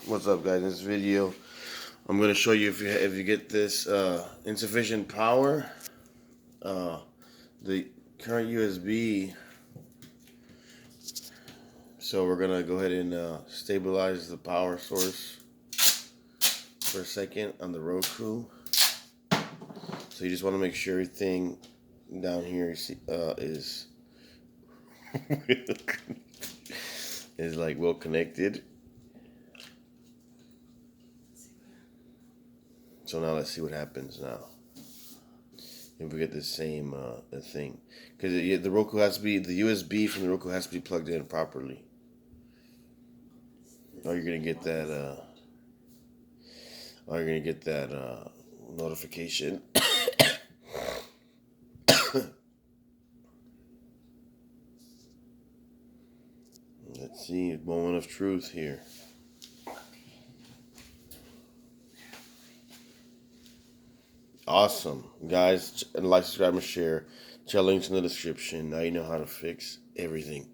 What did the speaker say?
What's up, guys? In this video, I'm going to show you if you get this insufficient power, the current USB. So we're going to go ahead and stabilize the power source for a second on the Roku. So you just want to make sure everything down here is is like well connected. So now let's see what happens now. If we get the same thing, because the Roku has to be, the USB from the Roku has to be plugged in properly. Or you're gonna get that. Notification. Let's see, moment of truth here. Awesome, guys! Like, subscribe, and share. Check links in the description. Now you know how to fix everything.